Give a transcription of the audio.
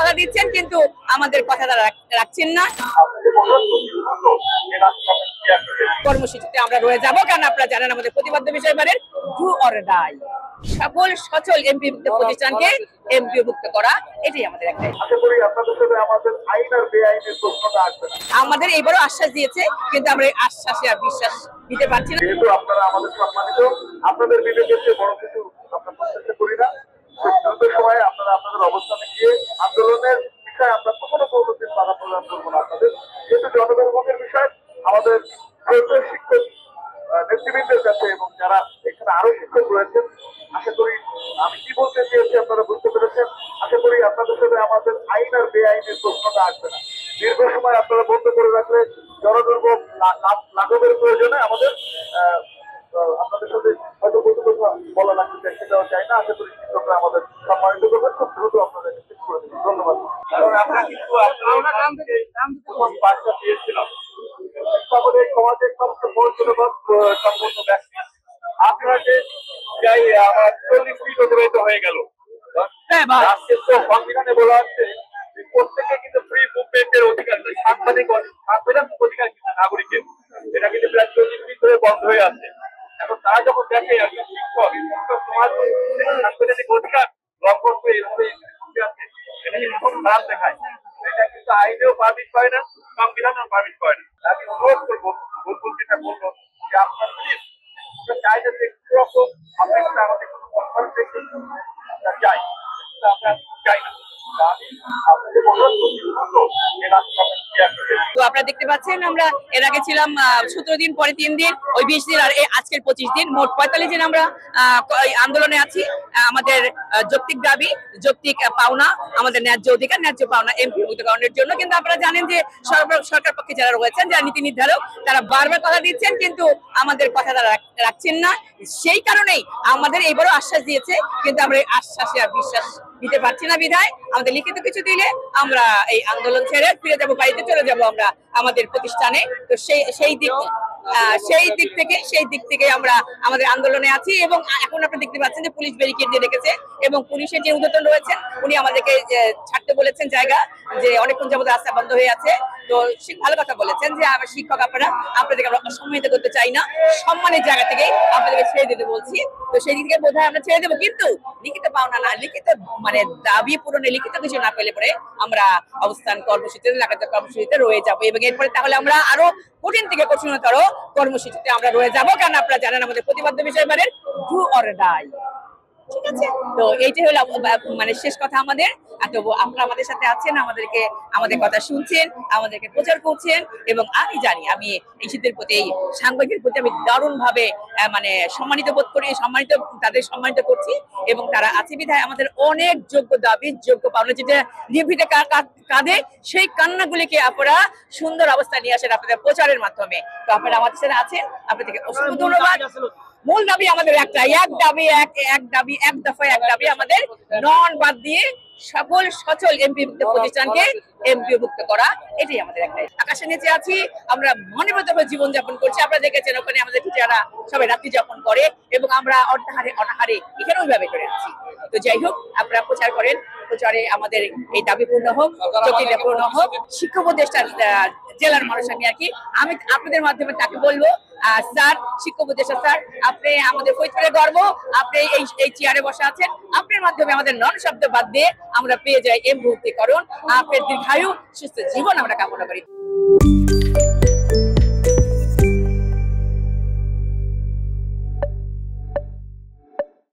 কথা দিচ্ছেন কিন্তু আমাদের কথা তারা রাখছেন না। কর্মসূচিতে আমরা রয়ে যাবো, কারণ আপনারা জানেন আমাদের প্রতিবাদ্য বিষয় ডু অর ডাই। সকল সচল এমপিভুক্ত প্রতিষ্ঠানকে এমপিভুক্ত করা, এটাই আমাদের একটাই। আমাদের এইবারও আশ্বাস দিয়েছে, কিন্তু আমরা আশ্বাসে আর বিশ্বাস দিতে পারছি না। যেহেতু আপনারা আমাদের সম্মানিত, আপনাদের বিবেকের চেয়ে বড় কিছু আমরা প্রত্যাশা করি না। দ্রুত সময়ে আপনারা আপনাদের অবস্থানে গিয়ে আন্দোলনের বিষয়ে আমরা কখনো কোনোদিন বাধা প্রদান করবো না আপনাদের। যেহেতু জনগণের বিষয়, আমাদের শিক্ষক নেতৃবৃন্দের কাছে এবং যারা এখানে আরো শিক্ষক রয়েছেন, আশা করি আমি কি বলতে চেয়েছি আপনারা বুঝতে পেরেছেন। আশা করি আপনাদের সাথে আমাদের আইন আর বেআইনের প্রশ্নটা আসবে না। দীর্ঘ সময় আপনারা বন্ধ করে রাখলে জনদুর্ভোগ লাঘবের প্রয়োজনে আমাদের আপনাদের সাথে হয়তো কত কথা বলা লাগছে, সেটাও চাই না। আশা করি শিক্ষকরা আমাদের সম্মানিত করবেন, খুব দ্রুত আপনাদের ঠিক করে দেবেন। ধন্যবাদ। কারণ আমরা কিন্তু বার্তা দিয়েছিলাম আমাদের সমাজের সবচেয়ে বড় সম্পন্ন ব্যক্তি আপনারা যে যাই আমার 40 ফিট অতিবাহিত হয়ে গেল। সংবিধানে বলা হচ্ছে প্রত্যেকে কিন্তু ফ্রি মুভমেন্টের অধিকার, সাংবাদিক অধিকার কিন্তু নাগরিকের, এটা কিন্তু প্রায় 40 ফিট ধরে বন্ধ হয়ে আছে। এখন তারা যখন দেখে একজন শিক্ষক সমাজ সাংবিধানিক অধিকার লঙ্ঘন করে এভাবে আছে, এটা কিন্তু খুব খারাপ দেখায়। এটা কিন্তু আইনেও পারমিট করে না, সংবিধানেও পারমিট করে না। আমি অনুরোধ করবো, বুলবুল যেটা বললো যে আপনার প্লিজ চাই যাতে একটু রকম আমাদের কোনো কনফারেন্সে চাই, আমরা চাই না। তো আপনারা দেখতে পাচ্ছেন আমরা এর আগে ছিলাম 17 দিন, পরে 3 দিন, ওই 20 দিন, আর আজকের 25 দিন, মোট 45 দিন আমরা আন্দোলনে আছি। আমাদের যৌক্তিক দাবি, যৌক্তিক পাওনা, আমাদের ন্যায্য অধিকার, ন্যায্য পাওনা এমপিভুক্তকরণের জন্য। কিন্তু আপনারা জানেন যে সরকার পক্ষে যারা রয়েছেন, যারা নীতি নির্ধারক, তারা বারবার কথা দিচ্ছেন কিন্তু আমাদের কথা তারা রাখছেন না। সেই কারণেই আমাদের এইবারও আশ্বাস দিয়েছে, কিন্তু আমরা আশ্বাসে আর বিশ্বাস দিতে পারছি না। বিধায় আমাদের লিখিত কিছু দিলে আমরা এই আন্দোলন ছেড়ে ফিরে যাবো, বাড়িতে চলে যাব আমরা আমাদের প্রতিষ্ঠানে। তো সেই দিক থেকে আমরা আমাদের আন্দোলনে আছি। এবং এখন আপনি দেখতে পাচ্ছেন যে পুলিশ ব্যারিকেড দিয়ে রেখেছে, এবং পুলিশের যে ঊর্ধ্বতন রয়েছেন উনি আমাদেরকে ছাড়তে বলেছেন জায়গা, যে অনেকক্ষণ যাবত রাস্তা বন্ধ হয়ে আছে। তো ভালো কথা বলেছেন যে আমার শিক্ষক আপনাদেরকে আমরা অসম্মানিত করতে চাই না, সম্মানের জায়গা থেকে আপনাদেরকে ছেড়ে দিতে বলছি। তো সেই দিক থেকে বোধহয় আমরা ছেড়ে দেবো, কিন্তু লিখিত পাওনা না, লিখিত মানে দাবি পূরণে লিখিত কিছু না পেলে পরে আমরা অবস্থান কর্মসূচিতে, লাগাতার কর্মসূচিতে রয়ে যাবো। এবং এরপরে তাহলে আমরা আরো কঠিন থেকে কঠিনতর কর্মসূচিতে আমরা রয়ে যাবো, কারণ আপনারা জানেন আমাদের প্রতিবাদ্য বিষয় ডু অর ডাই। ঠিক আছে, তো এইটাই হলো মানে শেষ কথা আমাদের। তো আপনারা আমাদের সাথে আছেন, আমাদের কথা শুনছেন, আমাদেরকে প্রচার করছেন, এবং আমি জানি আমি এই শীতের প্রতি, এই সাংবাদিকদের প্রতি আমি দারুণ ভাবে মানে সম্মানিত বোধ করি, তাদের সম্মানিত করছি। এবং তারা আছে বিধায় আমাদের অনেক যোগ্য দাবি, যোগ্য পাওনা, যেটা নিভৃতে কাঁধে, সেই কান্নাগুলিকে আপনারা সুন্দর অবস্থায় নিয়ে আসেন আপনাদের প্রচারের মাধ্যমে। তো আপনারা আমাদের সাথে আছেন, আপনাদেরকে অসংখ্য ধন্যবাদ। মূল দাবি আমাদের একটাই, এক দফা এক দাবি আমাদের, নন বাদ দিয়ে সকল সচল এমপিভুক্ত প্রতিষ্ঠানকে এমপিভুক্ত করা, এটাই আমাদের একটাই। আকাশের নিচে আছি, আমরা মনোবৃতভাবে জীবন যাপন করছি। আপনারা দেখেছেন ওখানে আমাদের টিচাররা সবাই রাত্রি যাপন করে, এবং আমরা অনাহারে এখানে ওইভাবে করে আছি। তো যাই হোক, আপনারা প্রচার করেন, প্রচারে আমাদের এই দাবি পূর্ণ হোক, চুক্তিটা পূর্ণ হোক। শিক্ষক উপদেষ্টা জেলার মানুষ আমি আপনাদের মাধ্যমে তাকে বলবো, স্যার, শিক্ষক উপদেষ্টা স্যার, আপনি আমাদের ফরিদপুরের গর্ব, আপনি এই চেয়ারে বসে আছেন, আপনার মাধ্যমে আমাদের নন শব্দ বাদ দিয়ে আমরা পেয়ে যাই এমপিভুক্তিকরণ। আপনার দীর্ঘায়ু, সুস্থ জীবন আমরা কামনা করি।